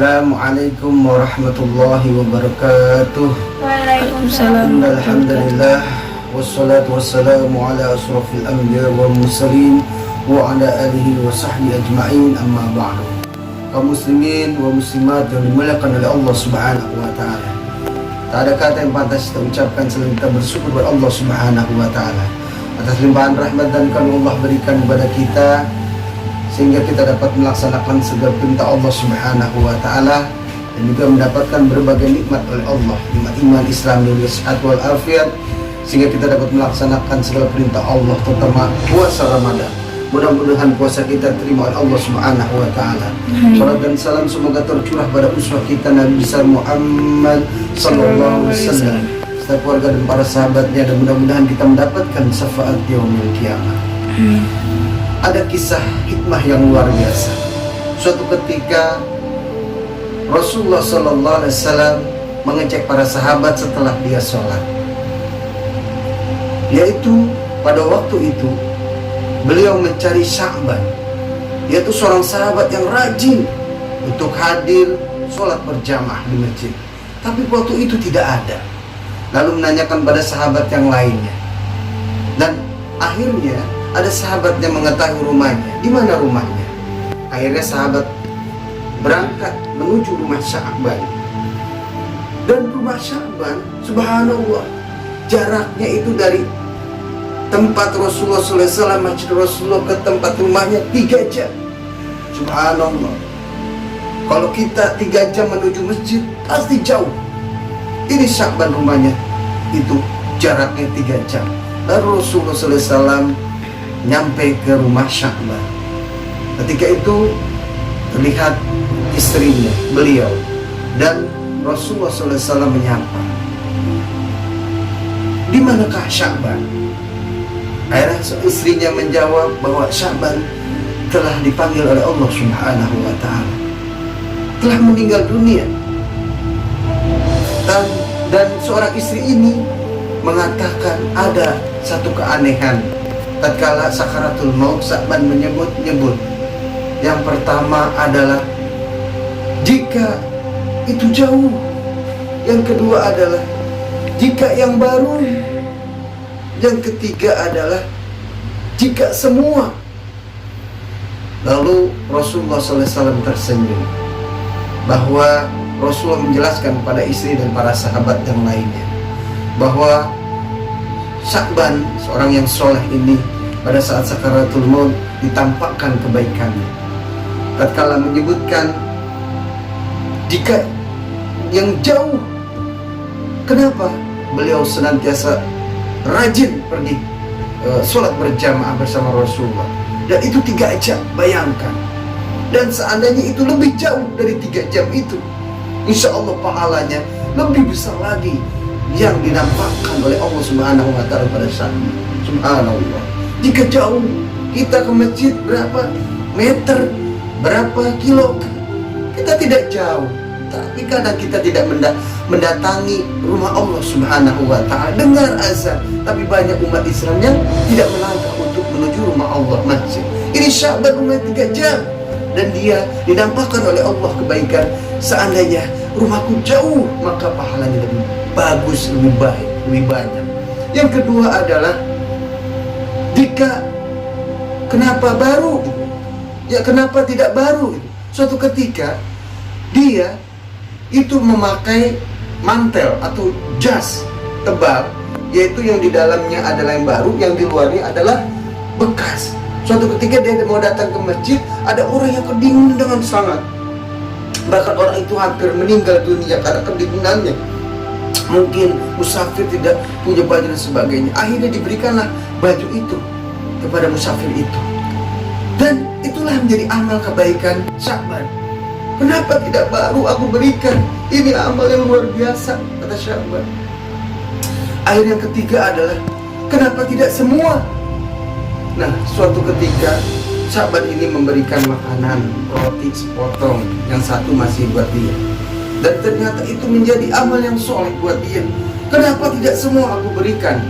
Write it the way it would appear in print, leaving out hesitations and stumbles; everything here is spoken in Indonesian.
Assalamualaikum warahmatullahi wabarakatuh. Waalaikumsalam. Alhamdulillah wassalatu wassalamu ala asrafil anbiya wal mursalin wa ala alihi wa sahbihi ajma'in, amma ba'du. Kaum muslimin wa muslimat yang dimuliakan oleh Allah Subhanahu wa taala. Tak ada kata yang pantas kita ucapkan selain kita bersyukur kepada Allah Subhanahu wa taala atas limpahan rahmat dan karunia Allah berikan kepada kita, sehingga kita dapat melaksanakan segala perintah Allah Subhanahu wa taala dan juga mendapatkan berbagai nikmat oleh Allah, nikmat iman, Islam, dan sehat wal afiat, sehingga kita dapat melaksanakan segala perintah Allah, terutama puasa Ramadan. Mudah-mudahan puasa kita terima oleh Allah Subhanahu wa taala. Salam dan salam semoga tercurah pada uswah kita Nabi besar Muhammad sallallahu alaihi wasallam, serta keluarga dan para sahabatnya, dan mudah-mudahan kita mendapatkan syafaat yaumil kiamat. Ada kisah hikmah yang luar biasa. Suatu ketika Rasulullah sallallahu alaihi wasallam mengecek para sahabat setelah dia sholat. Yaitu pada waktu itu beliau mencari Sya'ban, yaitu seorang sahabat yang rajin untuk hadir sholat berjamaah di masjid. Tapi waktu itu tidak ada. Lalu menanyakan pada sahabat yang lainnya. Dan akhirnya ada sahabat yang mengetahui rumahnya. Di mana rumahnya? Akhirnya sahabat berangkat menuju rumah Sya'ban. Dan rumah Sya'ban, subhanallah, jaraknya itu dari tempat Rasulullah SAW, masjid Rasulullah, ke tempat rumahnya 3 jam. Subhanallah. Kalau kita 3 jam menuju masjid, pasti jauh. Ini Sya'ban rumahnya, itu jaraknya 3 jam. Lalu Rasulullah SAW nyampe ke rumah Sya'ban. Ketika itu terlihat istrinya, beliau, dan Rasulullah SAW menyapa, "Di manakah Sya'ban?" Akhirnya istrinya menjawab bahwa Sya'ban telah dipanggil oleh Allah Subhanahu wa taala, telah meninggal dunia. Dan seorang istri ini mengatakan ada satu keanehan. Tatkala sakaratul maut, Sya'ban menyebut. Yang pertama adalah jika itu jauh. Yang kedua adalah jika yang baru. Yang ketiga adalah jika semua. Lalu Rasulullah SAW tersenyum, bahwa Rasulullah menjelaskan kepada istri dan para sahabat yang lainnya bahwa Sya'ban, seorang yang soleh ini, pada saat sakaratul maut ditampakkan kebaikannya. Tatkala menyebutkan jika yang jauh, kenapa? Beliau senantiasa rajin pergi sholat berjamaah bersama Rasulullah, dan itu 3 jam, bayangkan. Dan seandainya itu lebih jauh dari 3 jam itu, insya Allah pahalanya lebih besar lagi yang dinampakkan oleh Allah Subhanahu wa taala pada saat itu. Subhanallah. Jika jauh, kita ke masjid berapa meter, berapa kilo, kita tidak jauh. Tapi kadang kita tidak mendatangi rumah Allah Subhanahu wa ta'ala. Dengar azan, tapi banyak umat Islam yang tidak melangkah untuk menuju rumah Allah, masjid. Ini Sya'ban umur 3 jam, dan dia dinampakkan oleh Allah kebaikan. Seandainya rumahku jauh, maka pahalanya lebih bagus, lebih baik, lebih banyak. Yang kedua adalah jika kenapa baru? Ya kenapa tidak baru? Suatu ketika dia itu memakai mantel atau jas tebal, yaitu yang di dalamnya adalah yang baru, yang di luarnya adalah bekas. Suatu ketika dia mau datang ke masjid, ada orang yang kedinginan dengan sangat. Bahkan orang itu hampir meninggal dunia karena kedinginannya. Mungkin musafir tidak punya baju dan sebagainya. Akhirnya diberikanlah baju itu kepada musafir itu. Dan itulah menjadi amal kebaikan Sya'ban. Kenapa tidak baru aku berikan? Ini amal yang luar biasa, kata Sya'ban. Akhir yang ketiga adalah kenapa tidak semua? Nah, suatu ketika Sya'ban ini memberikan makanan, roti sepotong, yang satu masih buat dia. Dan ternyata itu menjadi amal yang soleh buat dia. Kenapa tidak semua aku berikan?